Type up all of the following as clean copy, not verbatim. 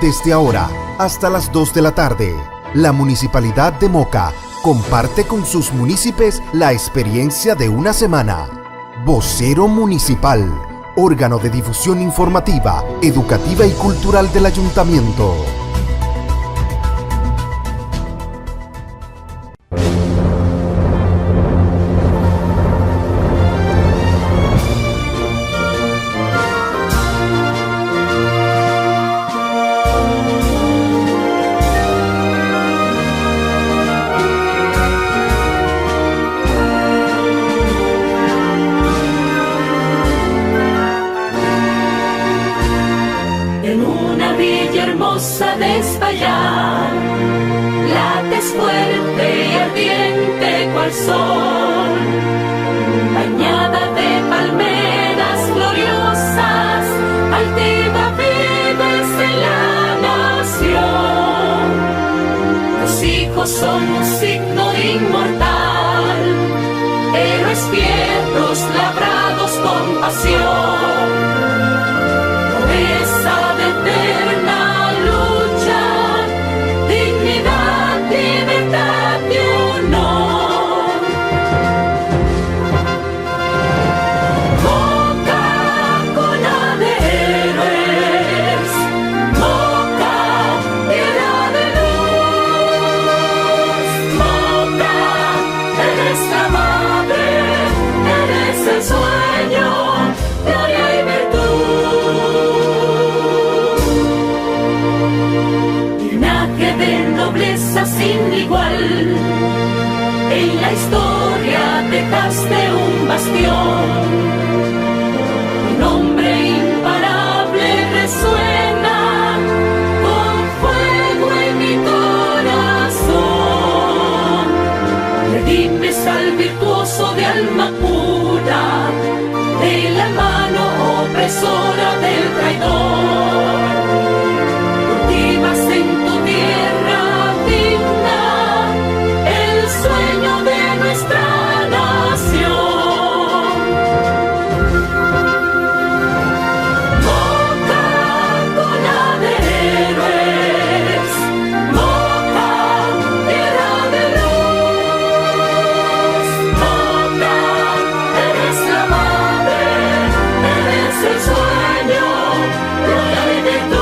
Desde ahora hasta las 2 de la tarde, la Municipalidad de Moca comparte con sus municipios la experiencia de una semana. Vocero Municipal, órgano de difusión informativa, educativa y cultural del Ayuntamiento. De España, lates fuerte y ardiente cual sol, bañada de palmeras gloriosas, altiva vives en la nación. Tus hijos son un signo inmortal, héroes fieros labrados con pasión, promesa de eterna sin igual. En la historia dejaste un bastión, un nombre imparable resuena con fuego en mi corazón. Redimes al virtuoso de alma pura, de la mano opresora del traidor. Cultivas en tu tierra el sueño de nuestra nación. Moca, cuna de héroes, Moca, tierra de luz, Moca, eres la madre, eres el sueño, gloria y virtud.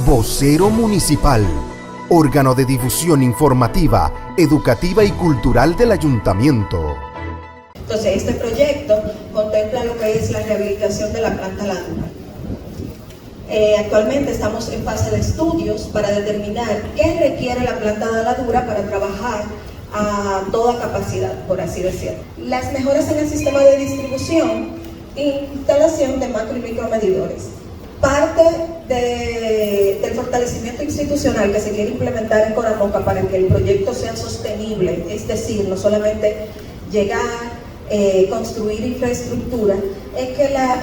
Vocero Municipal, órgano de difusión informativa, educativa y cultural del Ayuntamiento. Entonces, este proyecto contempla lo que es la rehabilitación de la planta La Dura. Actualmente estamos en fase de estudios para determinar qué requiere la planta de La Dura para trabajar a toda capacidad, por así decirlo. Las mejoras en el sistema de distribución, instalación de macro y micromedidores. Parte del fortalecimiento institucional que se quiere implementar en Coramoca para que el proyecto sea sostenible, es decir, no solamente llegar, construir infraestructura, es que la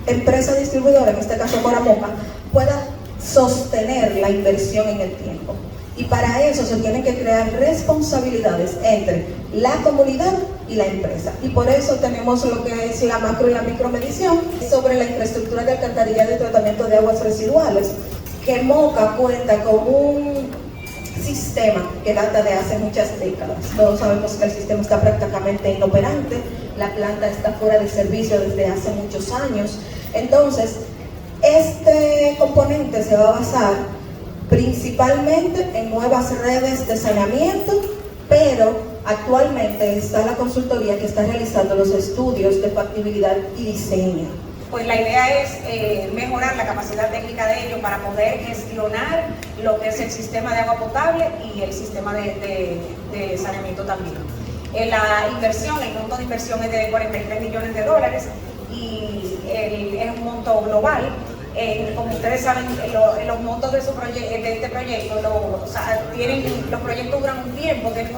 empresa distribuidora, en este caso Coramoca, pueda sostener la inversión en el tiempo. Y para eso se tienen que crear responsabilidades entre la comunidad y la empresa. Y por eso tenemos lo que es la macro y la micromedición sobre la infraestructura de alcantarillado y tratamiento de aguas residuales, que Moca cuenta con un sistema que data de hace muchas décadas. Todos sabemos que el sistema está prácticamente inoperante, la planta está fuera de servicio desde hace muchos años. Entonces, este componente se va a basar principalmente en nuevas redes de saneamiento, pero actualmente está la consultoría que está realizando los estudios de factibilidad y diseño. Pues la idea es mejorar la capacidad técnica de ellos para poder gestionar lo que es el sistema de agua potable y el sistema de saneamiento también. La inversión, el monto de inversión es de 43 millones de dólares y es un monto global. Como ustedes saben, los montos de este proyecto, los proyectos duran un tiempo, tienen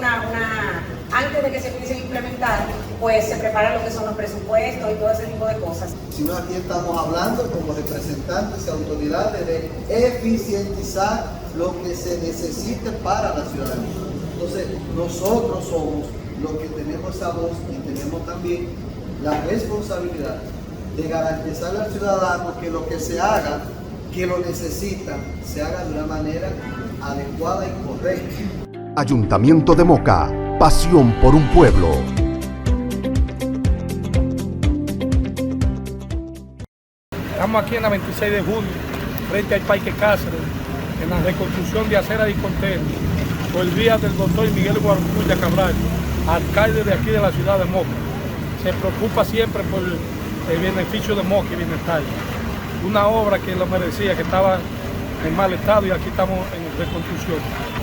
antes de que se empiecen a implementar, pues se preparan lo que son los presupuestos y todo ese tipo de cosas. Sino aquí estamos hablando como representantes y autoridades de eficientizar lo que se necesite para la ciudadanía. Entonces, nosotros somos los que tenemos esa voz y tenemos también la responsabilidad de garantizarle al ciudadano que lo que se haga, que lo necesita, se haga de una manera adecuada y correcta. Ayuntamiento de Moca, pasión por un pueblo. Estamos aquí en la 26 de junio, frente al Parque Cáceres, en la reconstrucción de acera y contenes, por vía del doctor Miguel Guarocuya Cabral, alcalde de aquí de la ciudad de Moca. Se preocupa siempre por el beneficio de Moca y bienestar. Una obra que lo merecía, que estaba en mal estado y aquí estamos en reconstrucción.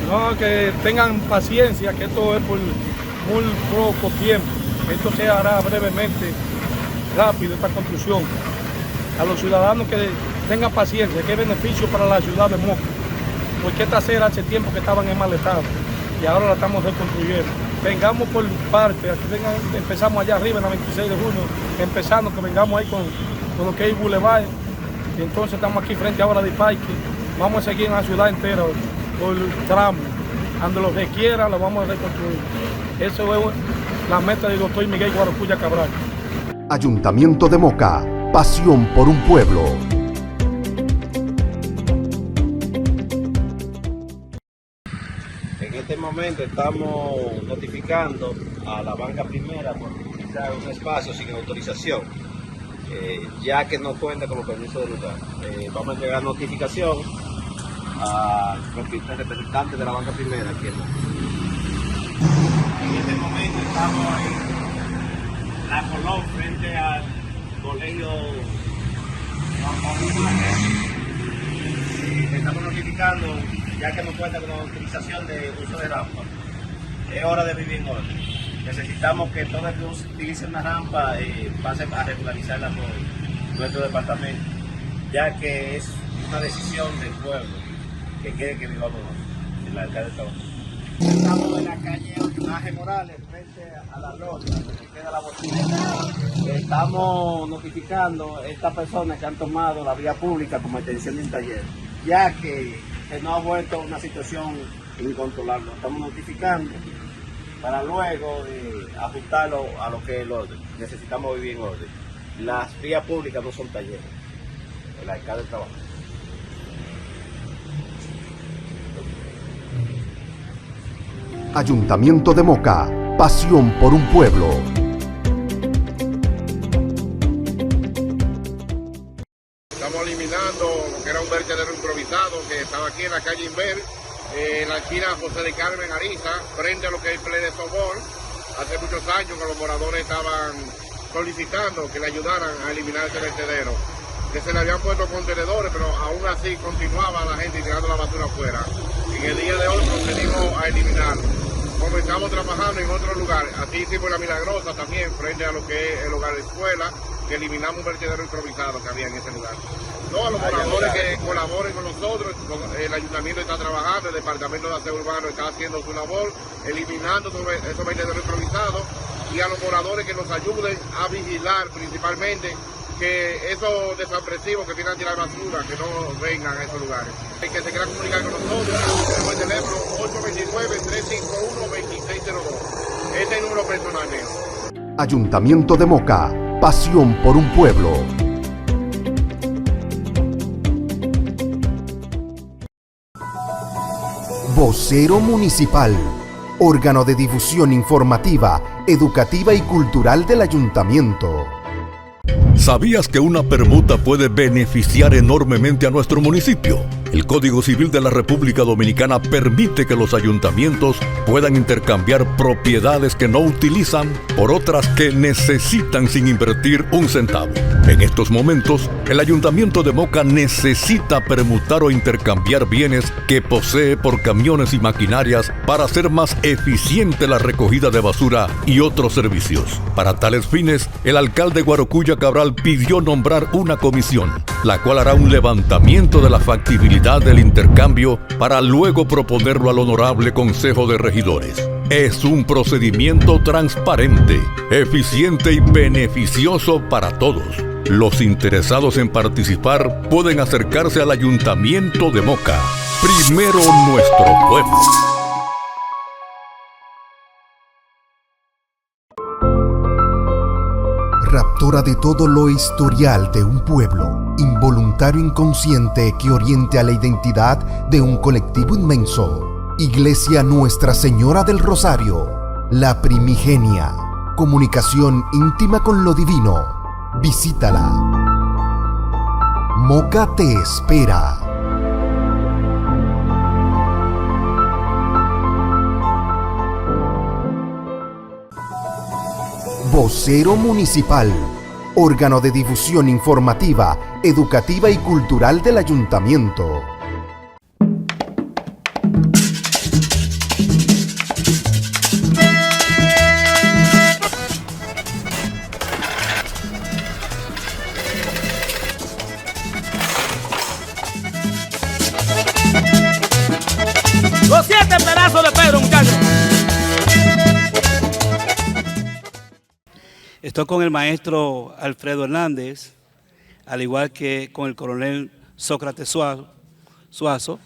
No, que tengan paciencia, que esto es por muy poco tiempo. Esto se hará brevemente, rápido, esta construcción. A los ciudadanos que tengan paciencia, que es beneficio para la ciudad de Moca. Porque esta acera hace tiempo que estaban en mal estado y ahora la estamos reconstruyendo. Vengamos por parte, aquí empezamos allá arriba en la 26 de junio, empezando que vengamos ahí con lo que es Boulevard, y entonces estamos aquí frente ahora de Parque, vamos a seguir en la ciudad entera por tramo, donde lo requiera lo vamos a reconstruir. Eso es la meta del doctor Miguel Guarocuya Cabral. Ayuntamiento de Moca, pasión por un pueblo. En este momento estamos notificando a la banca primera por utilizar un espacio sin autorización, ya que no cuenta con los permisos del lugar. Vamos a entregar notificación al representante de la banca primera. Aquí en este momento estamos en la Colón frente al colegio Juan Pablo Martínez. Estamos notificando, ya que no cuenta con la autorización de uso de rampa. Es hora de vivir en orden. Necesitamos que todos los que utilicen una rampa pasen a regularizarla por nuestro departamento, ya que es una decisión del pueblo que quiere que vivamos en la alcaldía de Trabajo. Estamos en la calle Ángel Morales, frente a la loja, donde queda la bocina. Estamos notificando a estas personas que han tomado la vía pública como atención de un taller, ya que se nos ha vuelto una situación incontrolable. Estamos notificando para luego ajustarlo a lo que es el orden. Necesitamos vivir en orden. Las vías públicas no son talleres. El alcalde trabaja. Ayuntamiento de Moca, pasión por un pueblo. Estamos eliminando lo que era un vertedero improvisado que estaba aquí en la calle Inver, en la esquina José de Carmen Ariza, frente a lo que es el Ple de Sobor. Hace muchos años que los moradores estaban solicitando que le ayudaran a eliminar ese vertedero, que se le habían puesto contenedores, pero aún así continuaba la gente tirando la basura afuera. En el día de hoy procedimos a eliminarlo. Comenzamos trabajando en otros lugares, así hicimos en La Milagrosa también, frente a lo que es el hogar de escuela, que eliminamos un vertedero improvisado que había en ese lugar. Todos los moradores que colaboren con nosotros, el ayuntamiento está trabajando, el departamento de aseo urbano está haciendo su labor, eliminando esos vertederos improvisados, y a los moradores que nos ayuden a vigilar principalmente que esos desapresivos que vienen a tirar basura, que no vengan a esos lugares. El que se quiera comunicar con nosotros, tenemos el teléfono 829-351-2602. Ese es el número personal mío. Ayuntamiento de Moca, pasión por un pueblo. Vocero Municipal, órgano de difusión informativa, educativa y cultural del Ayuntamiento. ¿Sabías que una permuta puede beneficiar enormemente a nuestro municipio? El Código Civil de la República Dominicana permite que los ayuntamientos puedan intercambiar propiedades que no utilizan por otras que necesitan sin invertir un centavo. En estos momentos, el Ayuntamiento de Moca necesita permutar o intercambiar bienes que posee por camiones y maquinarias para hacer más eficiente la recogida de basura y otros servicios. Para tales fines, el alcalde Guarocuya Cabral pidió nombrar una comisión, la cual hará un levantamiento de la factibilidad del intercambio para luego proponerlo al Honorable Consejo de Regidores. Es un procedimiento transparente, eficiente y beneficioso para todos. Los interesados en participar pueden acercarse al Ayuntamiento de Moca. Primero nuestro pueblo. Raptora de todo lo historial de un pueblo, involuntario inconsciente que oriente a la identidad de un colectivo inmenso. Iglesia Nuestra Señora del Rosario, la primigenia. Comunicación íntima con lo divino. Visítala. Moca te espera. Vocero Municipal, órgano de difusión informativa, educativa y cultural del Ayuntamiento. Los 7 pedazos de Pedro, muchachos. Estoy con el maestro Alfredo Hernández, al igual que con el coronel Sócrates Suazo,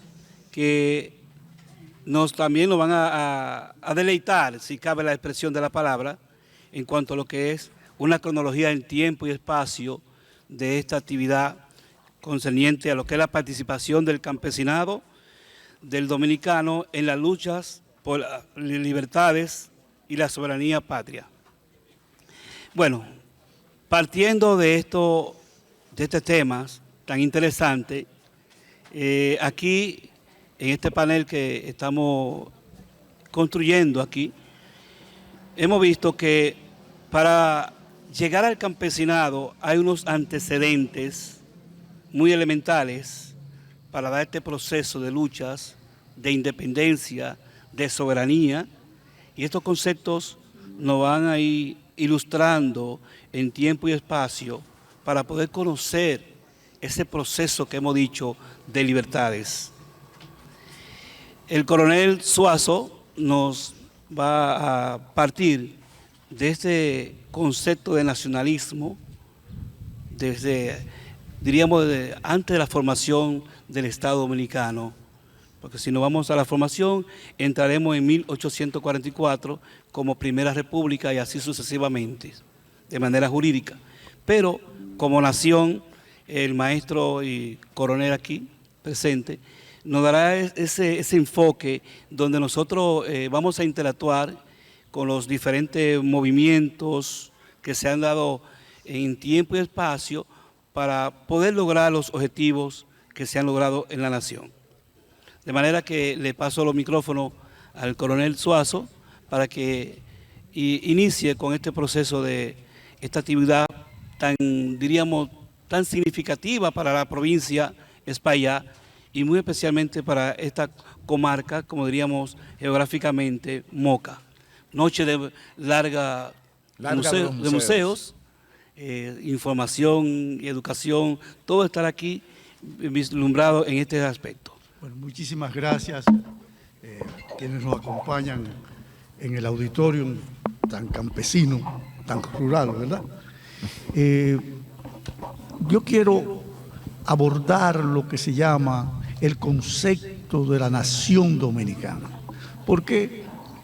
que también nos van a deleitar, si cabe la expresión de la palabra, en cuanto a lo que es una cronología en tiempo y espacio de esta actividad concerniente a lo que es la participación del campesinado, del dominicano en las luchas por las libertades y la soberanía patria. Bueno, partiendo de este tema tan interesante, aquí en este panel que estamos construyendo aquí, hemos visto que para llegar al campesinado hay unos antecedentes muy elementales para dar este proceso de luchas, de independencia, de soberanía, y estos conceptos nos van a ir ilustrando en tiempo y espacio para poder conocer ese proceso que hemos dicho de libertades. El coronel Suazo nos va a partir de este concepto de nacionalismo diríamos, antes de la formación del Estado Dominicano, porque si nos vamos a la formación, entraremos en 1844 como Primera República y así sucesivamente, de manera jurídica. Pero como nación, el maestro y coronel aquí presente nos dará ese enfoque donde nosotros vamos a interactuar con los diferentes movimientos que se han dado en tiempo y espacio para poder lograr los objetivos que se han logrado en la nación. De manera que le paso los micrófonos al coronel Suazo para que inicie con este proceso de esta actividad diríamos, tan significativa para la provincia Espaillá y muy especialmente para esta comarca, como diríamos geográficamente, Moca. Noche de larga de museos, información y educación, todo estará aquí vislumbrado en este aspecto. Bueno, muchísimas gracias quienes nos acompañan en el auditorio tan campesino, tan rural, ¿verdad? Yo quiero abordar lo que se llama el concepto de la nación dominicana, porque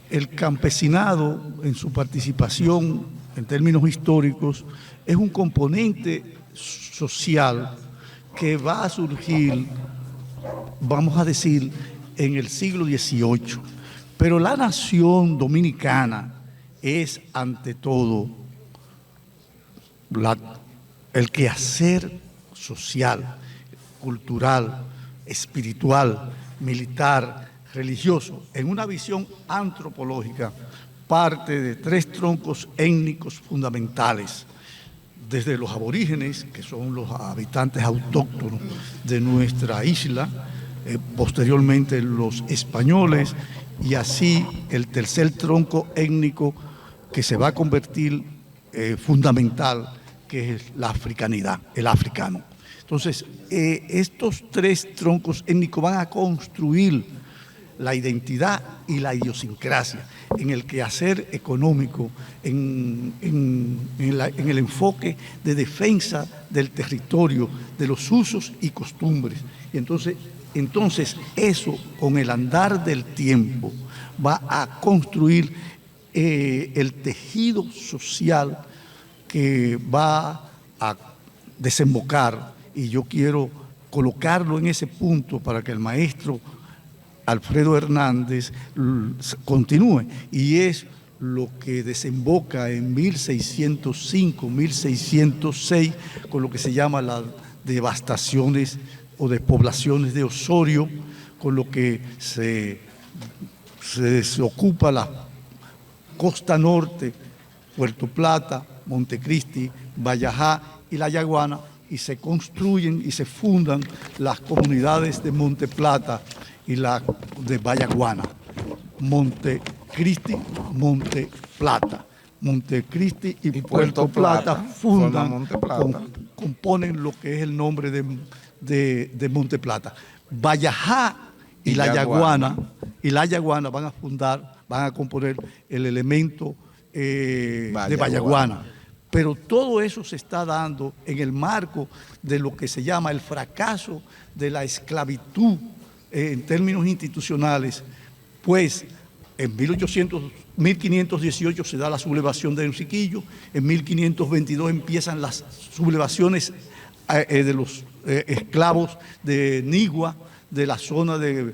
el campesinado en su participación en términos históricos es un componente social que va a surgir, vamos a decir, en el siglo XVIII. Pero la nación dominicana es, ante todo, el quehacer social, cultural, espiritual, militar, religioso, en una visión antropológica, parte de 3 troncos étnicos fundamentales, desde los aborígenes, que son los habitantes autóctonos de nuestra isla, posteriormente los españoles, y así el tercer tronco étnico que se va a convertir fundamental, que es la africanidad, el africano. Entonces, estos 3 troncos étnicos van a construir la identidad y la idiosincrasia en el quehacer económico, en el enfoque de defensa del territorio, de los usos y costumbres. Y entonces eso, con el andar del tiempo, va a construir el tejido social que va a desembocar, y yo quiero colocarlo en ese punto para que el maestro Alfredo Hernández continúe, y es lo que desemboca en 1605, 1606, con lo que se llama las devastaciones o despoblaciones de Osorio, con lo que se ocupa la costa norte, Puerto Plata, Montecristi, Vallajá y La Yaguana, y se construyen y se fundan las comunidades de Monte Plata y la de Vallaguana. Montecristi, Monte Plata. Montecristi y Puerto Plata fundan, componen lo que es el nombre de Monte Plata. Vallajá y La Yaguana van a componer el elemento de Vallaguana. Pero todo eso se está dando en el marco de lo que se llama el fracaso de la esclavitud en términos institucionales, pues en 1518 se da la sublevación de Enriquillo, en 1522 empiezan las sublevaciones de los esclavos de Nigua, de la zona de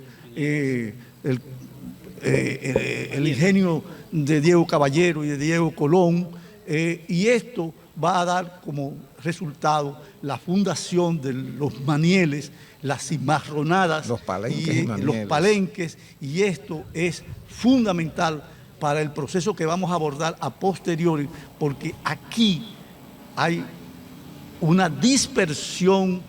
el ingenio de Diego Caballero y de Diego Colón, y esto va a dar como resultado la fundación de los manieles, las cimarronadas, los palenques, y esto es fundamental para el proceso que vamos a abordar a posteriori, porque aquí hay una dispersión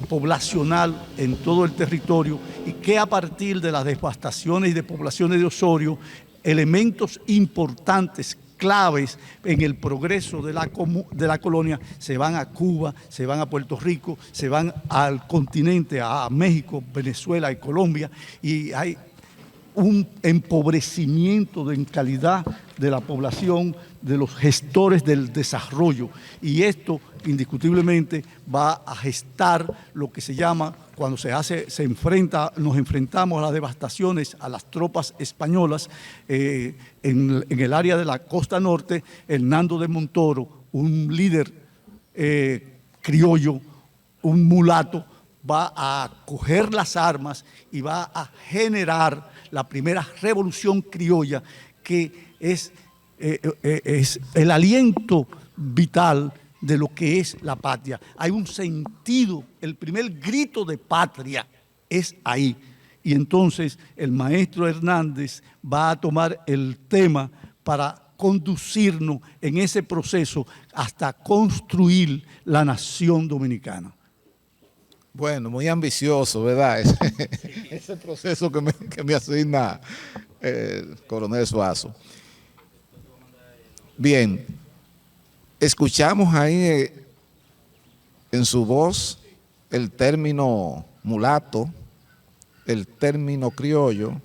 poblacional en todo el territorio, y que a partir de las devastaciones y despoblaciones de Osorio, elementos importantes, claves en el progreso de la colonia se van a Cuba, se van a Puerto Rico, se van al continente, a México, Venezuela y Colombia, y hay un empobrecimiento en calidad de la población, de los gestores del desarrollo, y esto indiscutiblemente va a gestar lo que se llama, cuando nos enfrentamos a las devastaciones, a las tropas españolas en el área de la costa norte. Hernando de Montoro, un líder criollo, un mulato, va a coger las armas y va a generar la primera revolución criolla, que es el aliento vital de lo que es la patria. Hay un sentido, el primer grito de patria es ahí. Y entonces el maestro Hernández va a tomar el tema para conducirnos en ese proceso hasta construir la nación dominicana. Bueno, muy ambicioso, ¿verdad? Ese proceso que me asigna el coronel Suazo. Bien, escuchamos ahí en su voz el término mulato, el término criollo,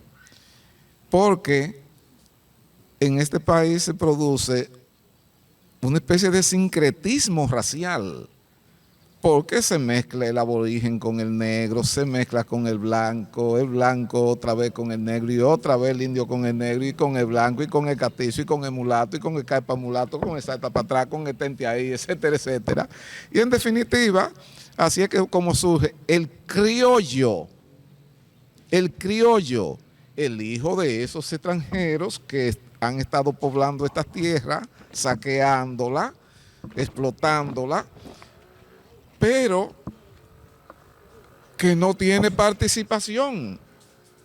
porque en este país se produce una especie de sincretismo racial, porque se mezcla el aborigen con el negro, se mezcla con el blanco otra vez con el negro, y otra vez el indio con el negro, y con el blanco, y con el castizo, y con el mulato, y con el caipa mulato, con el salta para atrás, con el tente ahí, etcétera, etcétera. Y en definitiva, así es que como surge el criollo, el hijo de esos extranjeros que han estado poblando estas tierras, saqueándola, explotándola, pero que no tiene participación,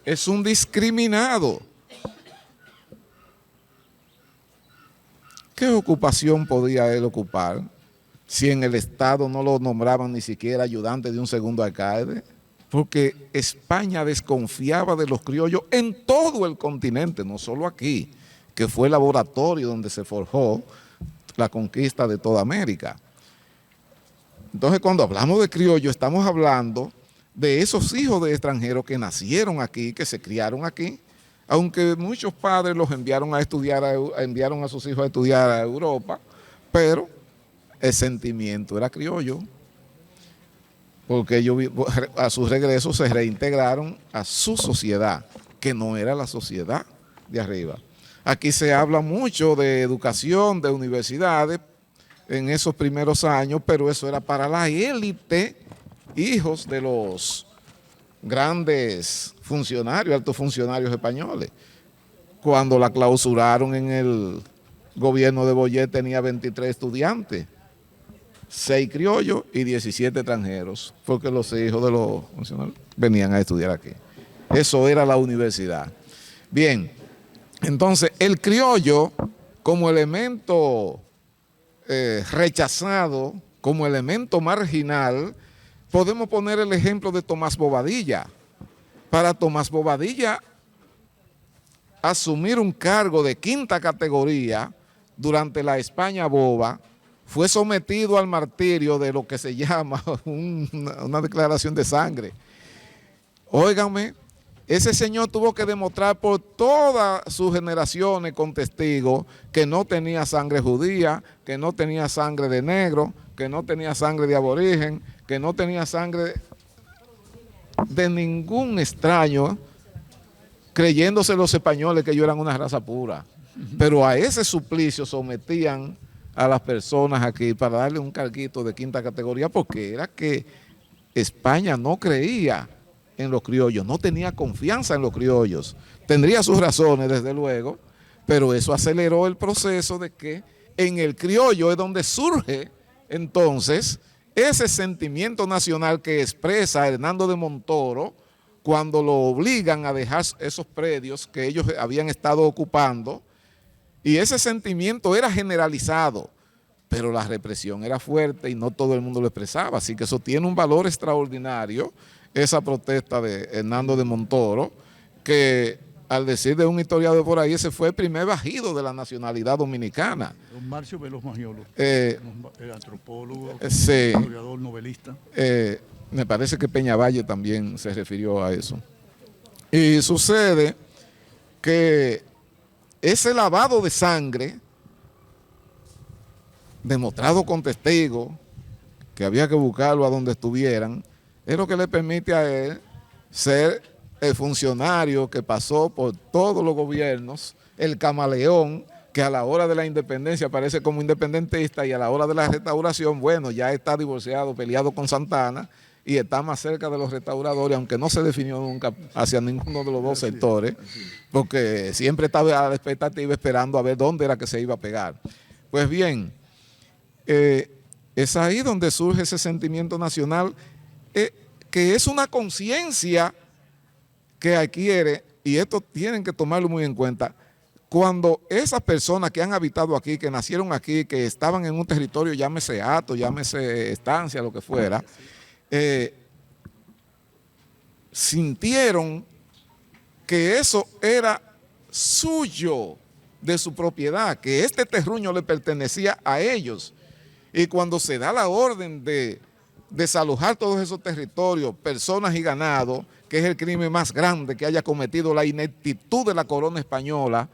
es un discriminado. ¿Qué ocupación podía él ocupar si en el Estado no lo nombraban ni siquiera ayudante de un segundo alcalde? Porque España desconfiaba de los criollos en todo el continente, no solo aquí, que fue el laboratorio donde se forjó la conquista de toda América. Entonces, cuando hablamos de criollo, estamos hablando de esos hijos de extranjeros que nacieron aquí, que se criaron aquí, aunque muchos padres los enviaron a estudiar, enviaron a sus hijos a estudiar a Europa, pero el sentimiento era criollo, porque ellos a su regreso se reintegraron a su sociedad, que no era la sociedad de arriba. Aquí se habla mucho de educación, de universidades, en esos primeros años, pero eso era para la élite, hijos de los grandes funcionarios, altos funcionarios españoles. Cuando la clausuraron en el gobierno de Boyer tenía 23 estudiantes, 6 criollos y 17 extranjeros, porque los hijos de los funcionarios venían a estudiar aquí. Eso era la universidad. Bien, entonces el criollo como elemento rechazado, como elemento marginal, podemos poner el ejemplo de Tomás Bobadilla. Para Tomás Bobadilla asumir un cargo de 5ª categoría durante la España boba, fue sometido al martirio de lo que se llama una declaración de sangre. Óigame, ese señor tuvo que demostrar por todas sus generaciones con testigos que no tenía sangre judía, que no tenía sangre de negro, que no tenía sangre de aborigen, que no tenía sangre de ningún extraño, creyéndose los españoles que ellos eran una raza pura. Pero a ese suplicio sometían a las personas aquí para darle un carguito de 5ª categoría, porque era que España no creía en los criollos, no tenía confianza en los criollos. Tendría sus razones, desde luego, pero eso aceleró el proceso de que en el criollo es donde surge entonces ese sentimiento nacional que expresa Hernando de Montoro cuando lo obligan a dejar esos predios que ellos habían estado ocupando, y ese sentimiento era generalizado, pero la represión era fuerte y no todo el mundo lo expresaba, así que eso tiene un valor extraordinario, esa protesta de Hernando de Montoro, que al decir de un historiador por ahí, ese fue el primer bajido de la nacionalidad dominicana. Don Marcio Veloz Magiolo, antropólogo, sí, historiador, novelista. Me parece que Peñavalle también se refirió a eso. Y sucede que ese lavado de sangre, demostrado con testigos, que había que buscarlo a donde estuvieran, es lo que le permite a él ser el funcionario que pasó por todos los gobiernos, el camaleón, que a la hora de la independencia aparece como independentista y a la hora de la restauración, bueno, ya está divorciado, peleado con Santana y está más cerca de los restauradores, aunque no se definió nunca hacia ninguno de los dos sectores, porque siempre estaba a la expectativa esperando a ver dónde era que se iba a pegar. Pues bien, es ahí donde surge ese sentimiento nacional, que es una conciencia que adquiere, y esto tienen que tomarlo muy en cuenta, cuando esas personas que han habitado aquí, que nacieron aquí, que estaban en un territorio, llámese hato, llámese estancia, lo que fuera, sintieron que eso era suyo, de su propiedad, que este terruño le pertenecía a ellos. Y cuando se da la orden de desalojar todos esos territorios, personas y ganado, que es el crimen más grande que haya cometido la ineptitud de la corona española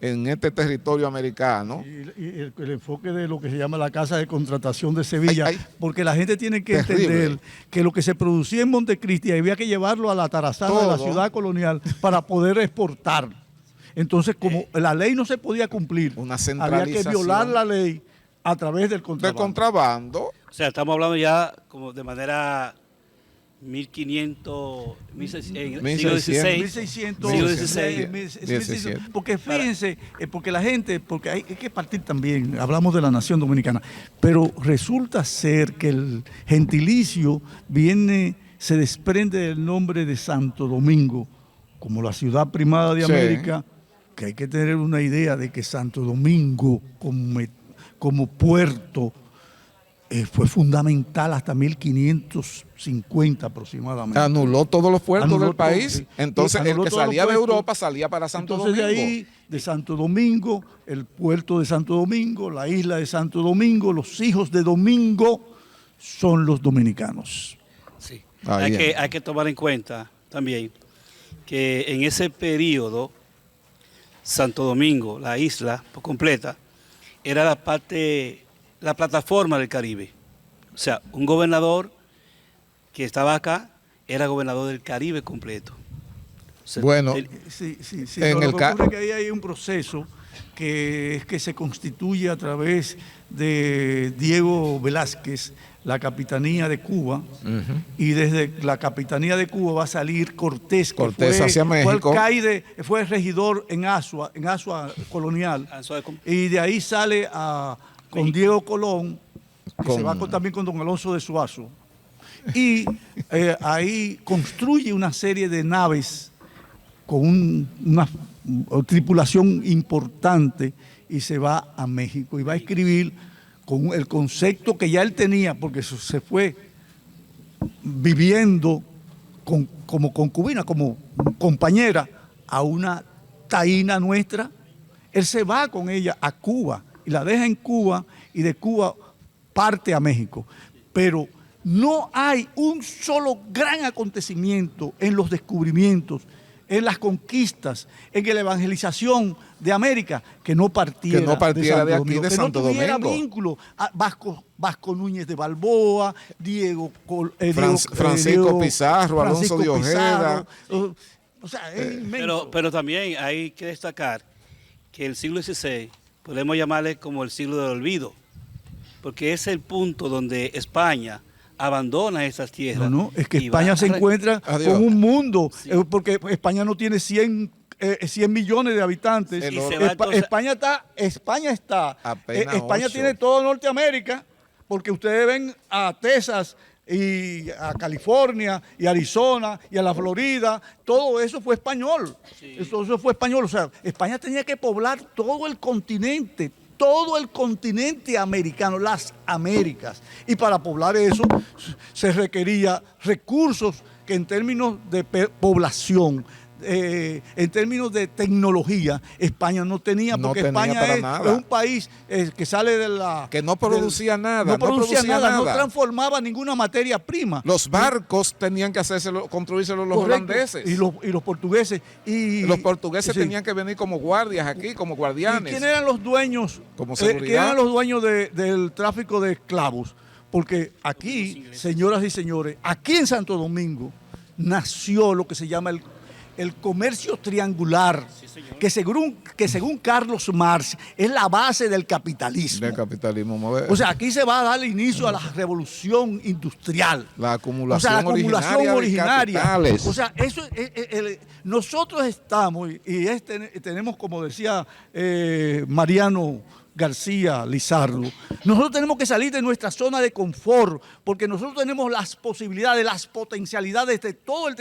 en este territorio americano. Y el enfoque de lo que se llama la Casa de Contratación de Sevilla, porque la gente tiene que entender que lo que se producía en Montecristi había que llevarlo a la tarazana de la ciudad colonial para poder exportar. Entonces, como la ley no se podía cumplir, había que violar la ley a través del contrabando. O sea, estamos hablando ya como de manera 1500, siglo XVI, porque fíjense, porque la gente, porque hay que partir también, hablamos de la nación dominicana, pero resulta ser que el gentilicio viene se desprende del nombre de Santo Domingo como la ciudad primada de Sí. América, que hay que tener una idea de que Santo Domingo como puerto fue fundamental hasta 1550 aproximadamente. Anuló todos los puertos Anuló del país. todo, sí. Entonces, el Anuló que todos los salía de puertos. Europa salía para Santo Entonces Domingo. de ahí, de Santo Domingo, el puerto de Santo Domingo, la isla de Santo Domingo, los hijos de Domingo son los dominicanos. Sí. Ahí Hay que tomar en cuenta también que en ese periodo Santo Domingo, la isla por completa, era la plataforma del Caribe. O sea, un gobernador que estaba acá era gobernador del Caribe completo. O sea, Bueno, Sí, En pero el lo que ocurre es que ahí hay un proceso que se constituye a través de Diego Velázquez, la capitanía de Cuba, y desde la capitanía de Cuba va a salir Cortés, que Cortés hacia México. fue alcaide, fue regidor en Asua colonial, y de ahí sale con Diego Colón, que se va también con don Alonso de Suazo, y ahí construye una serie de naves con una tripulación importante y se va a México y va a escribir con el concepto que ya él tenía, porque se fue viviendo como concubina, como compañera a una taína nuestra. Él se va con ella a Cuba y la deja en Cuba y de Cuba parte a México. Pero no hay un solo gran acontecimiento en los descubrimientos, en las conquistas, en la evangelización de América, que no partiera, de aquí, de Santo Domingo. Que no tuviera vínculo a Vasco Núñez de Balboa, Francisco Pizarro, Alonso de Ojeda. O sea, es inmenso. pero también hay que destacar que el siglo XVI podemos llamarle como el siglo del olvido, porque es el punto donde España abandona esas tierras. No, es que España se encuentra con un mundo, porque España no tiene 100 millones de habitantes. España tiene todo Norteamérica, porque ustedes ven a Texas y a California y a Arizona y a la Florida, todo eso fue español. Eso fue español. O sea, España tenía que poblar todo el continente americano, las Américas. Y para poblar eso se requería recursos que en términos de población, en términos de tecnología, España no tenía, porque España es un país que sale de la... Que no producía nada. No transformaba ninguna materia prima. Los barcos tenían que construírselos los holandeses. Y los portugueses. Y los portugueses tenían que venir como guardias aquí, como guardianes. ¿Y quién eran los dueños? Como seguridad. ¿Quién eran los dueños del tráfico de esclavos? Porque aquí, señoras y señores, aquí en Santo Domingo nació lo que se llama el comercio triangular, que según Carlos Marx es la base del capitalismo. O sea, aquí se va a dar inicio a la revolución industrial. La acumulación originaria. O sea, eso nosotros estamos, tenemos, como decía Mariano García Lizardo, nosotros tenemos que salir de nuestra zona de confort, porque nosotros tenemos las posibilidades, las potencialidades de todo el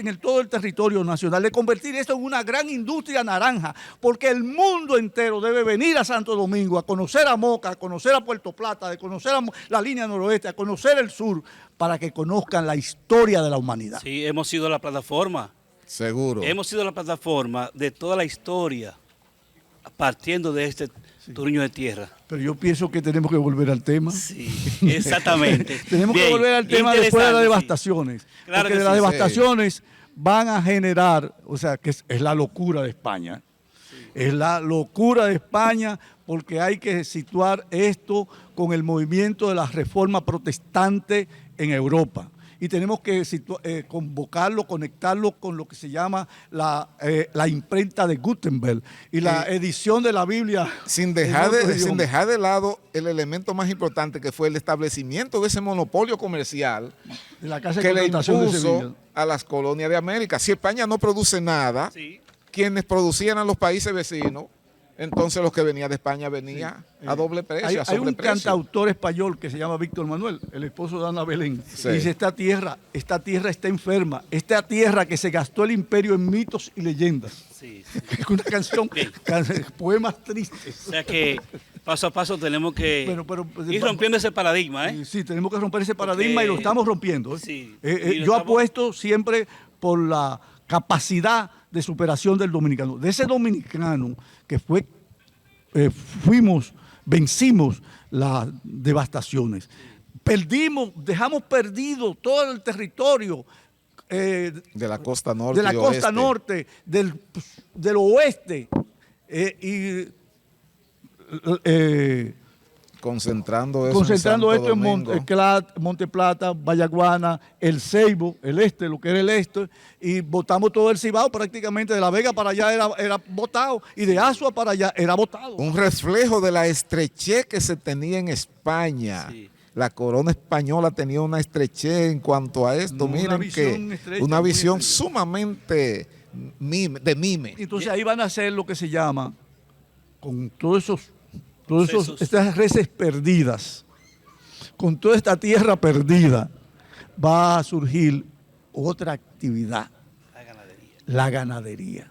territorio nacional, de convertir esto en una gran industria naranja, porque el mundo entero debe venir a Santo Domingo a conocer a Moca, a conocer a Puerto Plata, a conocer la línea noroeste, a conocer el sur, para que conozcan la historia de la humanidad. Sí, hemos sido la plataforma. Seguro. Hemos sido la plataforma de toda la historia, partiendo de este turno de tierra. Pero yo pienso que tenemos que volver al tema. Sí, exactamente. Tenemos que volver al tema después de las devastaciones. Claro, porque las devastaciones van a generar, o sea, que es la locura de España. Es la locura de España, porque hay que situar esto con el movimiento de la reforma protestante en Europa. Y tenemos que convocarlo, conectarlo con lo que se llama la imprenta de Gutenberg y la edición de la Biblia. Sin dejar de lado el elemento más importante, que fue el establecimiento de ese monopolio comercial de la Casa de que le Contratación de impuso Sevilla a las colonias de América. Si España no produce nada, quienes producían a los países vecinos Entonces los que venían de España venía a doble precio, a Hay un sobreprecio. cantautor español que se llama Víctor Manuel, el esposo de Ana Belén. Sí. Y dice, esta tierra está enferma. Esta tierra que se gastó el imperio en mitos y leyendas. Sí. Es una canción, poemas tristes. O sea que paso a paso tenemos que pero, ir rompiendo ese paradigma, ¿eh? Sí, tenemos que romper ese paradigma y lo estamos rompiendo. ¿eh? Sí. Yo apuesto siempre por la capacidad de superación del dominicano. De ese dominicano que vencimos las devastaciones. Dejamos perdido todo el territorio de la costa norte, del oeste, concentrando esto en Monte Plata, Vallaguana, el Ceibo, el este, lo que era el este, y botamos todo el Cibao, prácticamente de La Vega para allá era botado, y de Azua para allá era botado. Un reflejo de la estrechez que se tenía en España. Sí. La corona española tenía una estrechez en cuanto a esto. Miren que una visión sumamente de mime. Entonces ahí van a hacer lo que se llama, con estas reses perdidas, con toda esta tierra perdida, va a surgir otra actividad, la ganadería.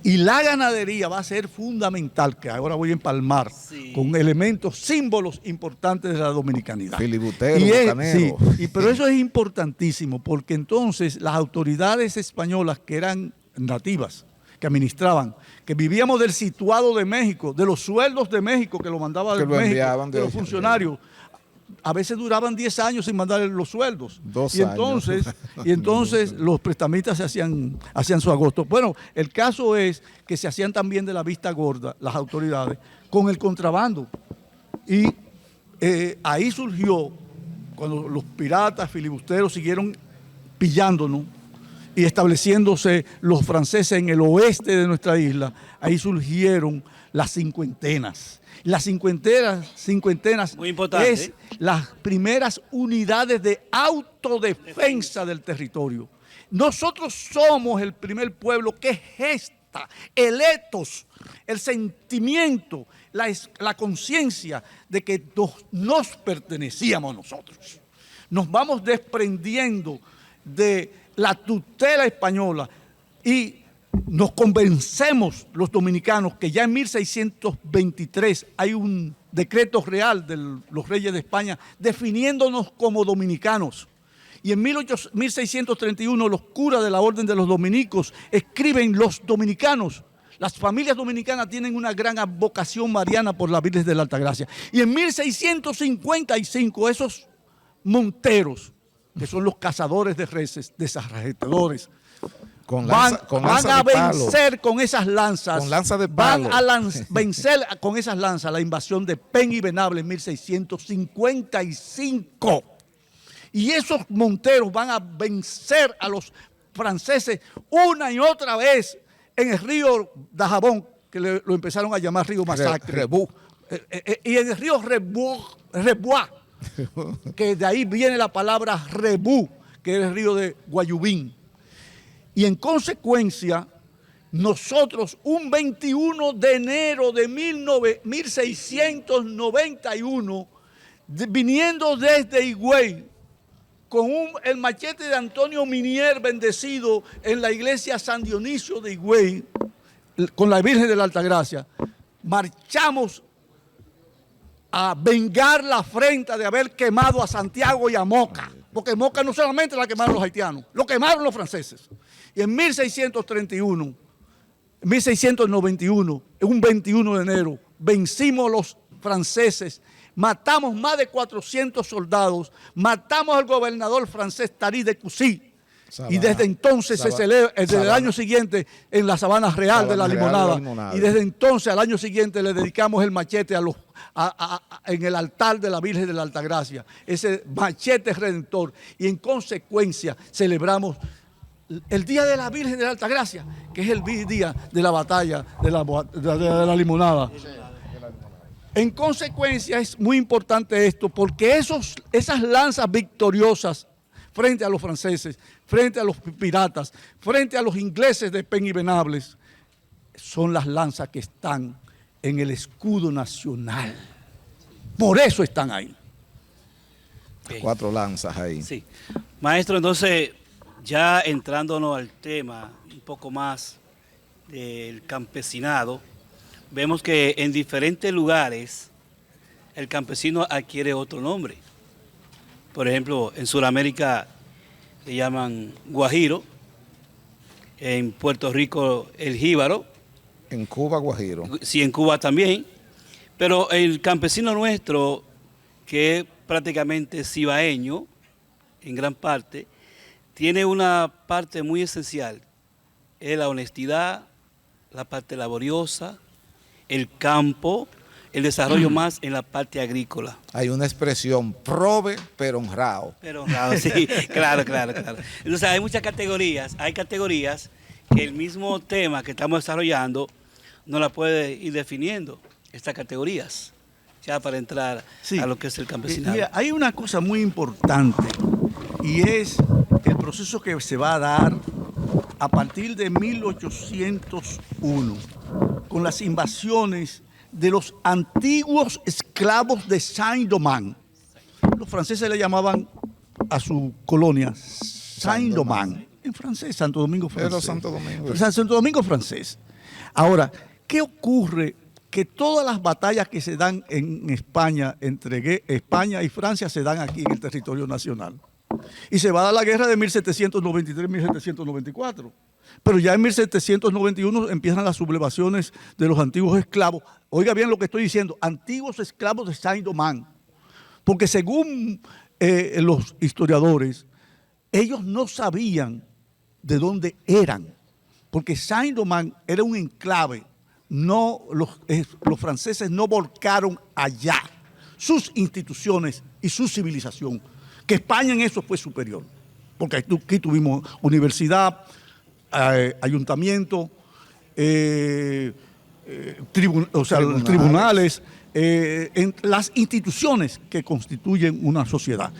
Y la ganadería va a ser fundamental, que ahora voy a empalmar con elementos, símbolos importantes de la dominicanidad. Filibustero, bocanero. Pero eso es importantísimo, porque entonces las autoridades españolas que eran nativas, que administraban, que vivíamos del situado de México, de los sueldos de México que lo mandaba de México, de los funcionarios, a veces duraban 10 años sin mandarle los sueldos. 2 años. Y entonces los prestamistas hacían su agosto. Bueno, el caso es que se hacían también de la vista gorda las autoridades con el contrabando. Y ahí surgió, cuando los piratas filibusteros siguieron pillándonos y estableciéndose los franceses en el oeste de nuestra isla, ahí surgieron las cincuentenas. Las cincuentenas muy importante, es las primeras unidades de autodefensa del territorio. Nosotros somos el primer pueblo que gesta el etos, el sentimiento, la conciencia de que nos pertenecíamos nosotros. Nos vamos desprendiendo de la tutela española y nos convencemos los dominicanos que ya en 1623 hay un decreto real de los reyes de España definiéndonos como dominicanos. Y en 1631 los curas de la Orden de los Dominicos escriben los dominicanos. Las familias dominicanas tienen una gran vocación mariana por la Virgen de la Altagracia. Y en 1655 esos monteros, que son los cazadores de reses, desarrajetadores, van a vencer con esas lanzas. Con lanza de palo. Van a vencer con esas lanzas la invasión de Pen y Venable en 1655. Y esos monteros van a vencer a los franceses una y otra vez en el río Dajabón, que lo empezaron a llamar río Masacre. Y en el río Rebois, que de ahí viene la palabra Rebú, que es el río de Guayubín. Y en consecuencia, nosotros un 21 de enero de 1691, viniendo desde Higüey, con el machete de Antonio Minier bendecido en la iglesia San Dionisio de Higüey, con la Virgen de la Altagracia, marchamos a vengar la afrenta de haber quemado a Santiago y a Moca, porque Moca no solamente la quemaron los haitianos, lo quemaron los franceses. Y en 1631, 1691, un 21 de enero, vencimos los franceses, matamos más de 400 soldados, matamos al gobernador francés Tarí de Cussy, y desde entonces se celebra, desde el año siguiente, en la Sabana Real de la Limonada, y desde entonces al año siguiente le dedicamos el machete en el altar de la Virgen de la Altagracia, ese machete redentor, y en consecuencia celebramos el Día de la Virgen de la Altagracia, que es el día de la batalla de la Limonada. En consecuencia es muy importante esto, porque esas lanzas victoriosas frente a los franceses, frente a los piratas, frente a los ingleses de Pen y Venables, son las lanzas que están en el escudo nacional. Por eso están ahí. 4 lanzas ahí. Sí. Maestro, entonces, ya entrándonos al tema un poco más del campesinado, vemos que en diferentes lugares el campesino adquiere otro nombre. Por ejemplo, en Sudamérica le llaman guajiro, en Puerto Rico el jíbaro. En Cuba, guajiro. Sí, en Cuba también. Pero el campesino nuestro, que es prácticamente cibaeño, en gran parte, tiene una parte muy esencial. Es la honestidad, la parte laboriosa, el campo, el desarrollo más en la parte agrícola. Hay una expresión, prove pero honrado. Pero honrado, sí, claro. Entonces hay muchas categorías, hay categorías que el mismo tema que estamos desarrollando no la puede ir definiendo, estas categorías, ya para entrar a lo que es el campesinado. Mira, hay una cosa muy importante y es el proceso que se va a dar a partir de 1801 con las invasiones de los antiguos esclavos de Saint-Domingue. Los franceses le llamaban a su colonia Saint-Domingue. En francés, Santo Domingo francés. Pero Santo Domingo. Santo Domingo francés. Ahora, ¿qué ocurre? Que todas las batallas que se dan en España, entre España y Francia, se dan aquí en el territorio nacional. Y se va a dar la guerra de 1793-1794. Pero ya en 1791 empiezan las sublevaciones de los antiguos esclavos. Oiga bien lo que estoy diciendo, antiguos esclavos de Saint-Domingue. Porque según los historiadores, ellos no sabían de dónde eran. Porque Saint-Domingue era un enclave. No, los franceses no volcaron allá sus instituciones y su civilización. Que España en eso fue superior. Porque aquí tuvimos universidad, ayuntamiento, tribunales, las instituciones que constituyen una sociedad.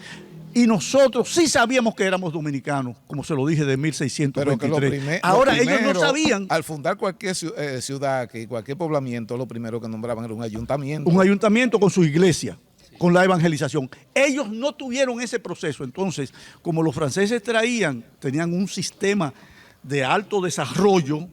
Y nosotros sí sabíamos que éramos dominicanos, como se lo dije, de 1623. Ahora ellos no sabían. Al fundar cualquier ciudad, cualquier poblamiento, lo primero que nombraban era un ayuntamiento. Un ayuntamiento con su iglesia, con la evangelización. Ellos no tuvieron ese proceso. Entonces, como los franceses tenían un sistema de alto desarrollo,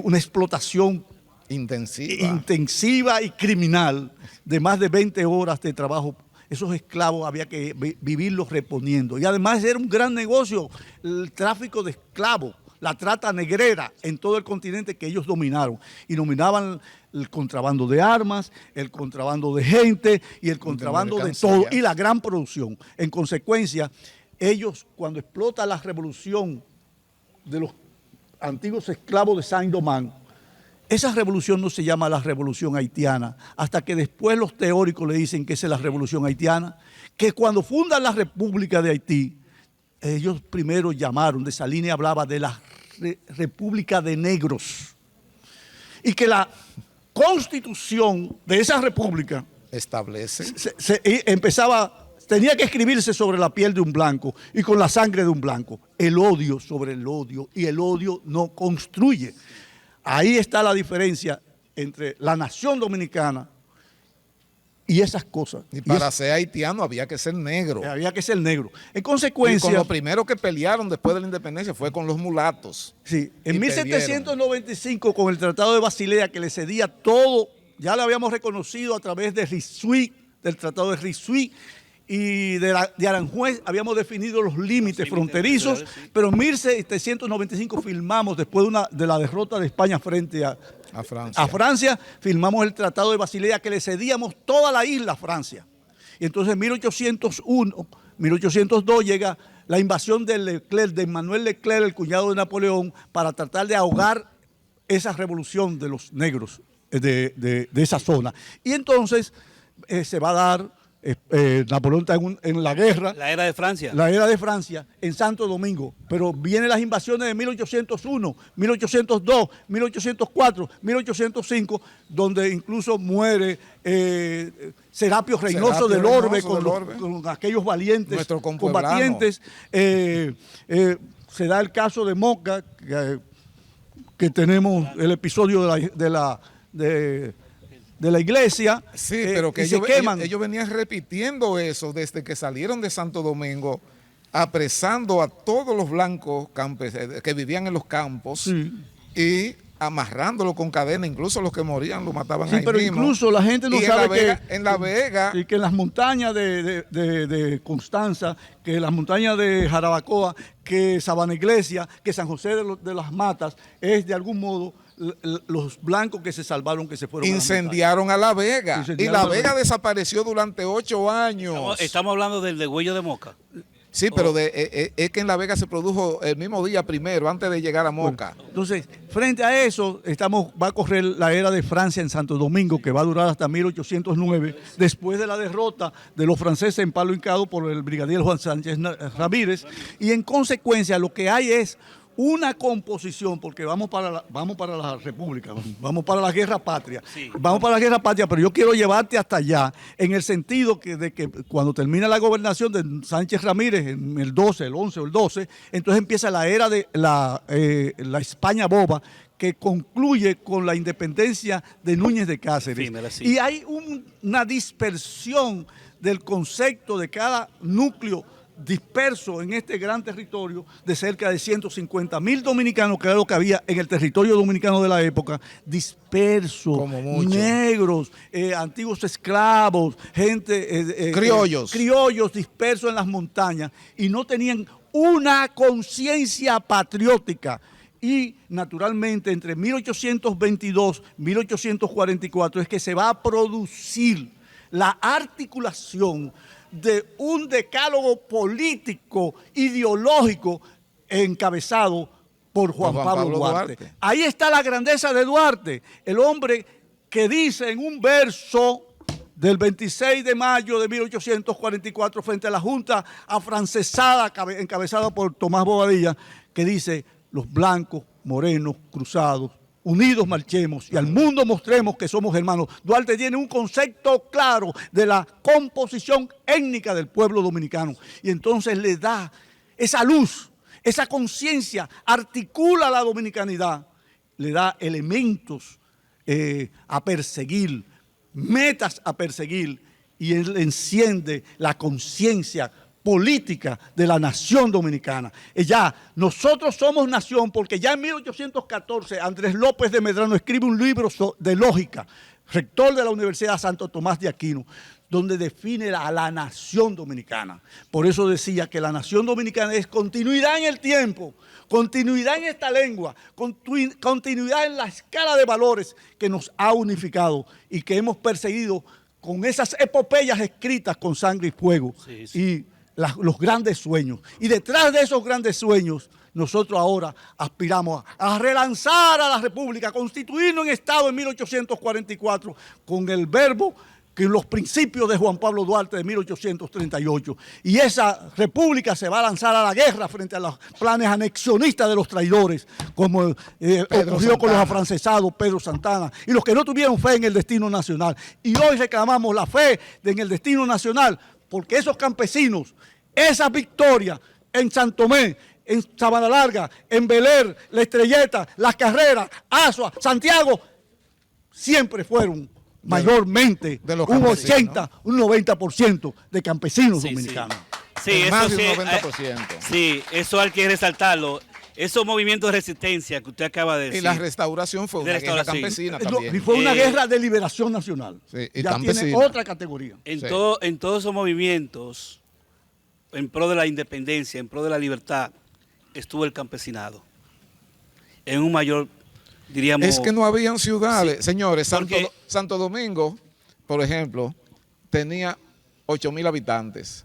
una explotación intensiva y criminal de más de 20 horas de trabajo. Esos esclavos había que vivirlos reponiendo. Y además era un gran negocio el tráfico de esclavos, la trata negrera en todo el continente que ellos dominaron. Y dominaban el contrabando de armas, el contrabando de gente y el contrabando de todo. Y la gran producción. En consecuencia, ellos cuando explota la revolución de los antiguos esclavos de Saint-Domingue, esa revolución no se llama la revolución haitiana, hasta que después los teóricos le dicen que esa es la revolución haitiana, que cuando fundan la República de Haití, ellos primero llamaron, Dessalines hablaba de la República de Negros, y que la constitución de esa república establece, tenía que escribirse sobre la piel de un blanco y con la sangre de un blanco, el odio sobre el odio, y el odio no construye. Ahí está la diferencia entre la nación dominicana y esas cosas. Y para ser haitiano había que ser negro. Había que ser negro. En consecuencia... Y con lo primero que pelearon después de la independencia fue con los mulatos. Sí, en 1795 con el Tratado de Basilea que le cedía todo, ya lo habíamos reconocido a través de Risuí, del Tratado de Risuí, y de Aranjuez habíamos definido los límites fronterizos, pero en 1795 firmamos, después de la derrota de España frente a Francia, firmamos el Tratado de Basilea que le cedíamos toda la isla a Francia. Y entonces en 1802 llega la invasión de Emmanuel Leclerc, el cuñado de Napoleón, para tratar de ahogar esa revolución de los negros de esa zona. Y entonces se va a dar... Napoleón está en la guerra. La era de Francia. La era de Francia, en Santo Domingo. Pero vienen las invasiones de 1801, 1802, 1804, 1805, donde incluso muere Serapio Reynoso del Orbe con aquellos valientes combatientes. Se da el caso de Moca, que tenemos el episodio de de la iglesia, sí, pero que y se queman. Ellos venían repitiendo eso desde que salieron de Santo Domingo, apresando a todos los blancos que vivían en los campos, sí, y amarrándolo con cadena, incluso los que morían lo mataban sí, ahí pero mismo. incluso la gente no sabe en La Vega, y que en las montañas de Constanza, que en las montañas de Jarabacoa, que Sabana Iglesia, que San José de las Matas, es de algún modo los blancos que se salvaron, que se fueron incendiaron a La Vega, y La Vega desapareció durante 8 años. Estamos hablando del degüello de Moca. Sí, pero es que en La Vega se produjo el mismo día primero, antes de llegar a Moca. Bueno, entonces, frente a eso, va a correr la era de Francia en Santo Domingo, que va a durar hasta 1809, después de la derrota de los franceses en Palo Hincado por el brigadier Juan Sánchez Ramírez, y en consecuencia lo que hay es una composición, porque vamos para la República, vamos para la guerra patria, sí, vamos para la guerra patria, pero yo quiero llevarte hasta allá, en el sentido de que cuando termina la gobernación de Sánchez Ramírez, en el 12, el 11 o el 12, entonces empieza la era de la España boba, que concluye con la independencia de Núñez de Cáceres. Sí. Y hay una dispersión del concepto de cada núcleo disperso en este gran territorio de cerca de 150.000 dominicanos, que era lo que había en el territorio dominicano de la época, dispersos, negros, antiguos esclavos, gente... criollos dispersos en las montañas, y no tenían una conciencia patriótica. Y naturalmente entre 1822 y 1844 es que se va a producir la articulación de un decálogo político, ideológico, encabezado por Juan Pablo Duarte. Ahí está la grandeza de Duarte, el hombre que dice en un verso del 26 de mayo de 1844 frente a la Junta afrancesada encabezada por Tomás Bobadilla, que dice: los blancos, morenos, cruzados, unidos marchemos y al mundo mostremos que somos hermanos. Duarte tiene un concepto claro de la composición étnica del pueblo dominicano, y entonces le da esa luz, esa conciencia, articula la dominicanidad, le da elementos a perseguir, metas a perseguir, y él enciende la conciencia política de la nación dominicana. Ya, nosotros somos nación porque ya en 1814 Andrés López de Medrano escribe un libro de lógica, rector de la Universidad Santo Tomás de Aquino, donde define a la nación dominicana. Por eso decía que la nación dominicana es continuidad en el tiempo, continuidad en esta lengua, continuidad en la escala de valores que nos ha unificado y que hemos perseguido con esas epopeyas escritas con sangre y fuego. Sí, sí. Y los grandes sueños. Y detrás de esos grandes sueños, nosotros ahora aspiramos a relanzar a la República, a constituirnos en Estado en 1844, con el verbo, que los principios de Juan Pablo Duarte de 1838. Y esa república se va a lanzar a la guerra frente a los planes anexionistas de los traidores, como ocurrió con los afrancesados, Pedro Santana, y los que no tuvieron fe en el destino nacional. Y hoy reclamamos la fe en el destino nacional, porque esos campesinos, esas victorias en San Tomé, en Sabana Larga, en Beler, La Estrelleta, Las Carreras, Azua, Santiago, siempre fueron mayormente de los un 80, un 90% de campesinos dominicanos. Sí, más eso de un sí, 90%. Sí, eso hay que resaltarlo. Esos movimientos de resistencia que usted acaba de decir. Y la restauración fue una guerra campesina también. Y fue una guerra de liberación nacional. Sí, y ya campesina. tiene otra categoría. En todos esos movimientos, en pro de la independencia, en pro de la libertad, estuvo el campesinado. En un mayor, diríamos... Es que no habían ciudades. Sí, señores, Santo Domingo, por ejemplo, tenía 8.000 habitantes.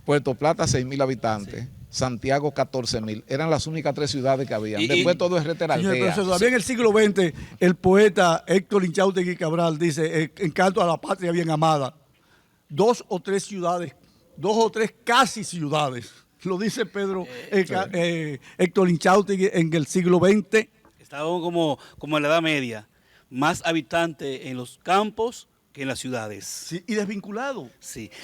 Puerto Plata, 6.000 habitantes. Sí. Santiago, 14.000. Eran las únicas 3 ciudades que habían. Después todo es Reteraldea. Todavía en el siglo XX, el poeta Héctor Inchautegui Cabral dice, Encanto a la patria bien amada, 2 o 3 ciudades, 2 o 3 casi ciudades. Lo dice Pedro Héctor Inchautegui en el siglo XX. Estábamos como en la Edad Media, más habitantes en los campos que en las ciudades. Sí, y desvinculado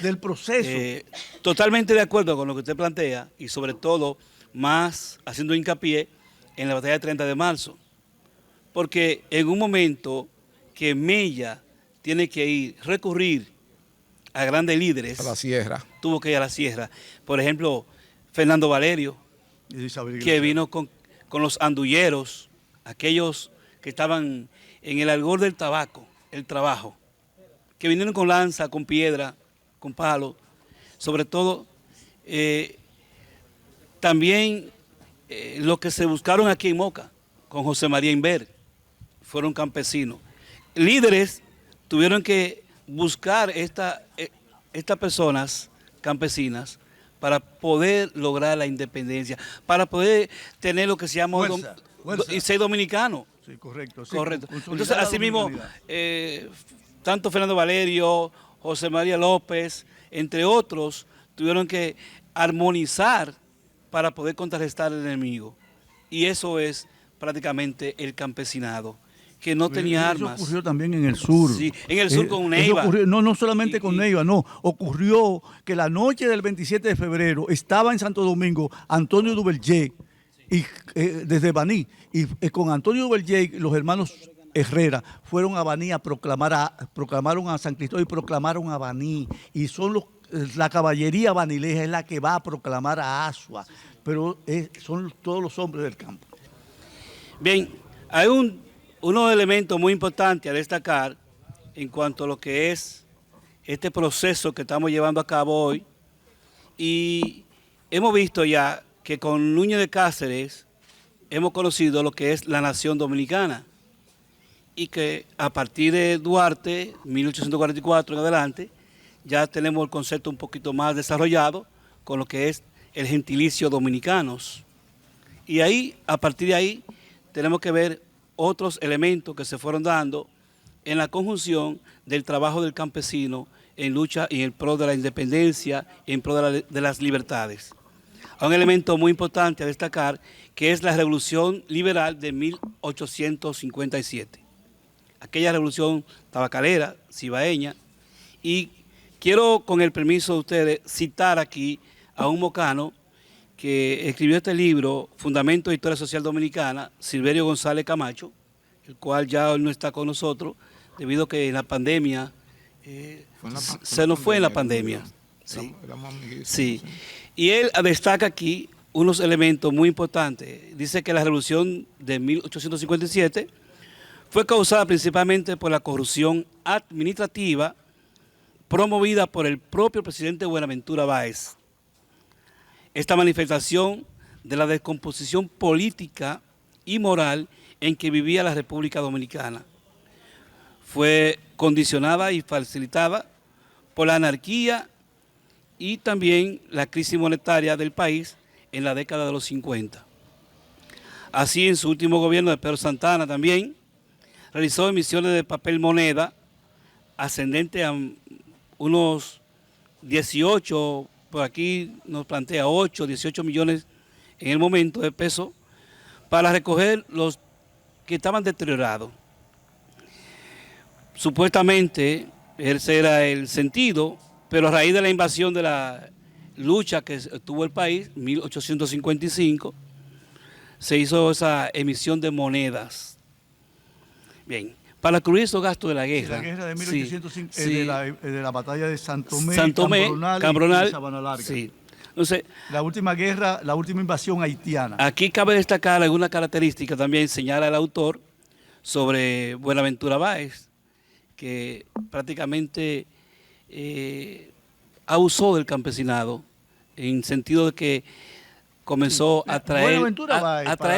del proceso. Totalmente de acuerdo con lo que usted plantea, y sobre todo más haciendo hincapié en la batalla del 30 de marzo. Porque en un momento que Mella tiene que recurrir a grandes líderes. A la sierra. Tuvo que ir a la sierra. Por ejemplo, Fernando Valerio, que vino con los andulleros, aquellos que estaban en el albor del tabaco, el trabajo, que vinieron con lanza, con piedra, con palo, sobre todo también los que se buscaron aquí en Moca, con José María Inver, fueron campesinos. Líderes tuvieron que buscar estas personas campesinas para poder lograr la independencia, para poder tener lo que se llama y ser dominicano. Sí, correcto. Sí, correcto. Entonces, así mismo, tanto Fernando Valerio, José María López, entre otros, tuvieron que armonizar para poder contrarrestar al enemigo. Y eso es prácticamente el campesinado, que no tenía armas. Eso ocurrió también en el sur. Sí, en el sur con Neiva. No solamente con Neiva, no. Ocurrió que la noche del 27 de febrero estaba en Santo Domingo Antonio Duvergé, y desde Baní, y con Antonio Duvergé, los hermanos Herrera fueron a Baní a proclamaron a San Cristóbal y proclamaron a Baní, y son la caballería banileja es la que va a proclamar a Asua, pero son todos los hombres del campo. Bien, hay unos elementos muy importantes a destacar en cuanto a lo que es este proceso que estamos llevando a cabo hoy, y hemos visto ya que con Núñez de Cáceres hemos conocido lo que es la nación dominicana, y que a partir de Duarte, 1844 en adelante, ya tenemos el concepto un poquito más desarrollado con lo que es el gentilicio dominicanos. Y ahí, a partir de ahí, tenemos que ver otros elementos que se fueron dando en la conjunción del trabajo del campesino en lucha y en pro de la independencia, en pro de las libertades. Hay un elemento muy importante a destacar, que es la Revolución Liberal de 1857. Aquella revolución tabacalera, cibaeña, y quiero, con el permiso de ustedes, citar aquí a un mocano que escribió este libro, Fundamento de Historia Social Dominicana, Silverio González Camacho, el cual ya hoy no está con nosotros, debido a que en la pandemia, se nos fue en la pandemia. Sí. Sí. Y él destaca aquí unos elementos muy importantes. Dice que la revolución de 1857 fue causada principalmente por la corrupción administrativa promovida por el propio presidente Buenaventura Báez. Esta manifestación de la descomposición política y moral en que vivía la República Dominicana fue condicionada y facilitada por la anarquía y también la crisis monetaria del país en la década de los 50. Así, en su último gobierno de Pedro Santana también realizó emisiones de papel moneda ascendente a unos 18, por aquí nos plantea 8, 18 millones en el momento de pesos, para recoger los que estaban deteriorados. Supuestamente ese era el sentido, pero a raíz de la invasión de la lucha que tuvo el país, 1855, se hizo esa emisión de monedas. Bien, para cubrir esos gastos de la guerra. La guerra de 1805, sí, de la batalla de Santomé, Cambronal y Sabana Larga. Sí. Entonces, la última guerra, la última invasión haitiana. Aquí cabe destacar alguna característica también, señala el autor, sobre Buenaventura Báez, que prácticamente abusó del campesinado, en sentido de que comenzó a traer,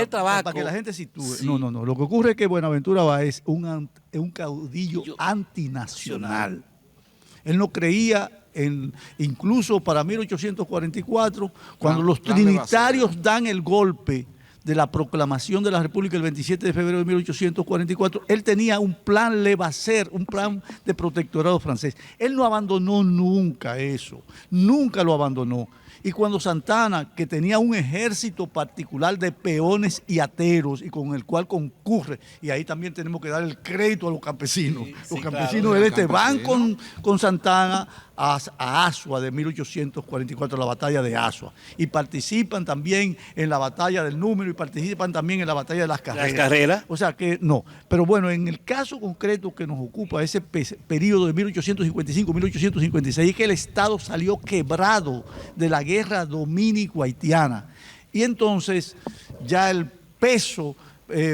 trabajo. Para que la gente sitúe. Sí. No. Lo que ocurre es que Buenaventura Báez es un caudillo antinacional. Él no creía incluso para 1844, cuando los trinitarios dan el golpe de la proclamación de la República el 27 de febrero de 1844, él tenía un plan Levasseur, un plan de protectorado francés. Él no abandonó nunca eso, nunca lo abandonó. Y cuando Santana, que tenía un ejército particular de peones y ateros, y con el cual concurre, y ahí también tenemos que dar el crédito a los campesinos. Los campesinos del este van con Santana a Asua de 1844, la batalla de Asua, y participan también en la batalla del Número y participan también en la batalla de las Carreras. ¿Las Carreras? O sea que no, pero bueno, en el caso concreto que nos ocupa ese periodo de 1855-1856 es que el Estado salió quebrado de la guerra dominico-haitiana y entonces ya el peso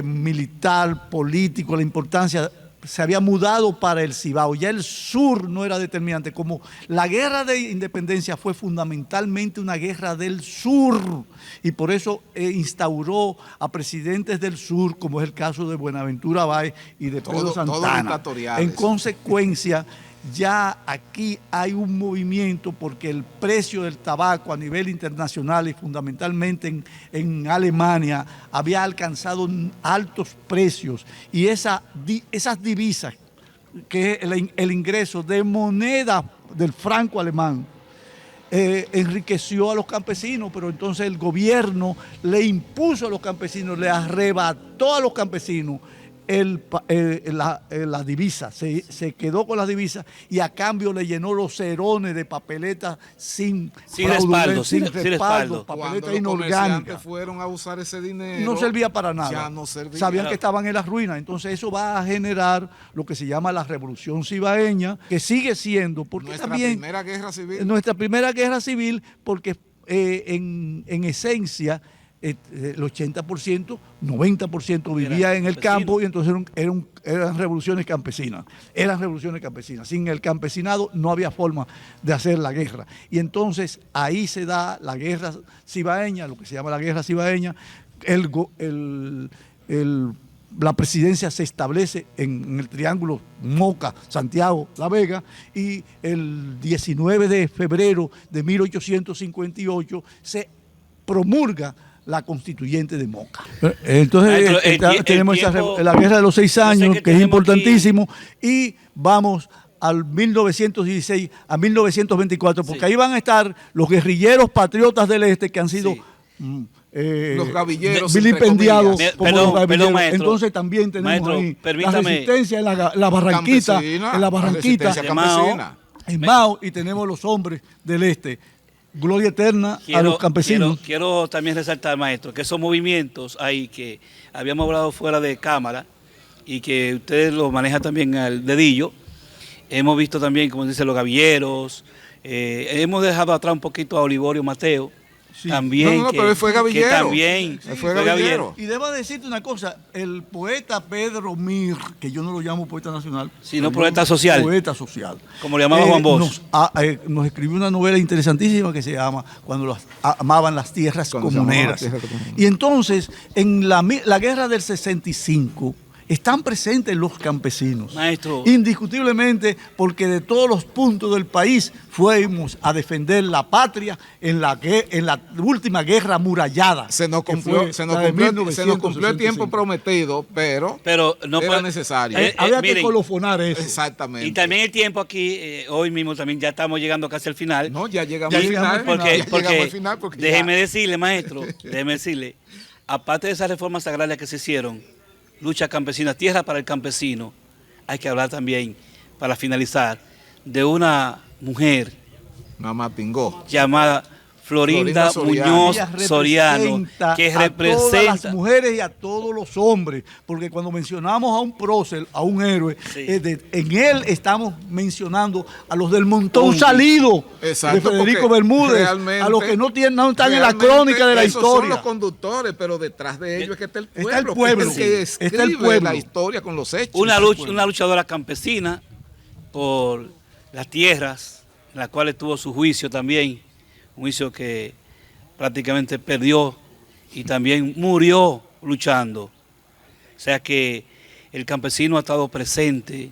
militar, político, la importancia se había mudado para el Cibao, ya el sur no era determinante, como la guerra de independencia fue fundamentalmente una guerra del sur y por eso instauró a presidentes del sur, como es el caso de Buenaventura Báez y de Pedro Santana. En consecuencia, ya aquí hay un movimiento porque el precio del tabaco a nivel internacional y fundamentalmente en Alemania había alcanzado altos precios y esas divisas, que es el ingreso de moneda del franco alemán, enriqueció a los campesinos, pero entonces el gobierno le impuso a los campesinos, le arrebató a los campesinos la divisa, se quedó con las divisas y a cambio le llenó los cerones de papeletas sin respaldo, papeletas inorgánicas. Fueron a usar ese dinero, no servía para nada, ya no servía. Sabían que estaban en las ruinas, entonces eso va a generar lo que se llama la revolución cibaeña, que sigue siendo, porque nuestra primera guerra civil. Nuestra primera guerra civil, porque en esencia el 80%, 90% vivía en el campo y entonces eran revoluciones campesinas. Sin el campesinado no había forma de hacer la guerra. Y entonces ahí se da la guerra cibaeña, lo que se llama la guerra cibaeña. La presidencia se establece en el triángulo Moca, Santiago, La Vega, y el 19 de febrero de 1858 se promulga la constituyente de Moca. Entonces tenemos la guerra de los 6 años, que es importantísimo, y vamos al 1916 a 1924, porque ahí van a estar los guerrilleros patriotas del Este que han sido los gavilleros vilipendiados como los gavilleros. Maestro, entonces también tenemos ahí la resistencia en la Barranquita, en Mao, y tenemos los hombres del Este. Gloria eterna a los campesinos. Quiero también resaltar, maestro, que esos movimientos ahí que habíamos hablado fuera de cámara y que ustedes lo manejan también al dedillo, hemos visto también, como dicen, los gavilleros, hemos dejado atrás un poquito a Olivorio Mateo. Sí. También pero él fue gavillero. Fue gavillero. Y debo decirte una cosa, el poeta Pedro Mir, que yo no lo llamo poeta nacional, sino poeta social. Poeta social. Como le llamaba Juan Bosch. Nos escribió una novela interesantísima que se llama Cuando amaban las tierras comuneras. Y entonces, en la guerra del 65, están presentes los campesinos. Maestro. Indiscutiblemente, porque de todos los puntos del país fuimos a defender la patria en la última guerra amurallada. Se nos cumplió el tiempo prometido, pero no era necesario. Había que colofonar eso. Exactamente. Y también el tiempo aquí, hoy mismo también ya estamos llegando casi al final. No, ya llegamos al final. Porque déjeme decirle, maestro, aparte de esas reformas agrarias que se hicieron, lucha campesina, tierra para el campesino, hay que hablar también, para finalizar, de una mujer llamada Florinda Muñoz Soriano, que representa a todas las mujeres y a todos los hombres, porque cuando mencionamos a un prócer, a un héroe, en él estamos mencionando a los del montón salido, de Federico Bermúdez, a los que no están en la crónica de la historia. Son los conductores, pero detrás de ellos es que está el pueblo. Está el pueblo, está el pueblo. La historia con los hechos. Una luchadora campesina por las tierras, en las cuales tuvo su juicio también. Un juicio que prácticamente perdió y también murió luchando. O sea que el campesino ha estado presente,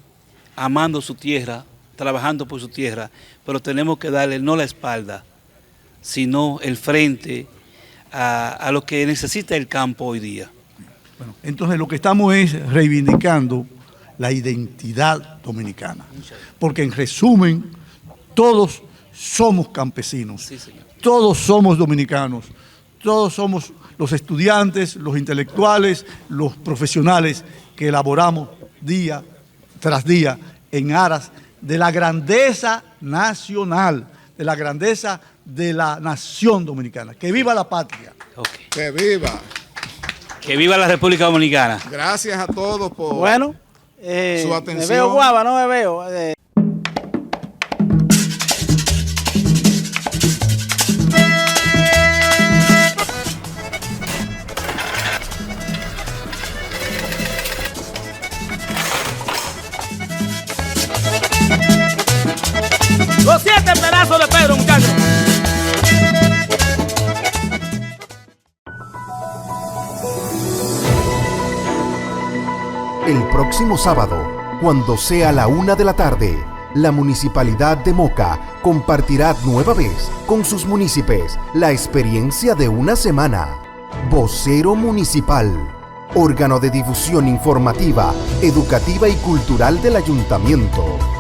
amando su tierra, trabajando por su tierra, pero tenemos que darle no la espalda, sino el frente a lo que necesita el campo hoy día. Bueno, entonces lo que estamos es reivindicando la identidad dominicana, porque en resumen, todos somos campesinos, sí, todos somos dominicanos, todos somos los estudiantes, los intelectuales, los profesionales que elaboramos día tras día en aras de la grandeza nacional, de la grandeza de la nación dominicana. ¡Que viva la patria! Okay. ¡Que viva! ¡Que viva la República Dominicana! Gracias a todos por su atención. Me veo guava, no me veo. Los 7 pedazos de Pedro, muchachos. El próximo sábado, cuando sea la 1 de la tarde, la Municipalidad de Moca compartirá nueva vez con sus municipios la experiencia de una semana. Vocero Municipal, órgano de difusión informativa, educativa y cultural del Ayuntamiento.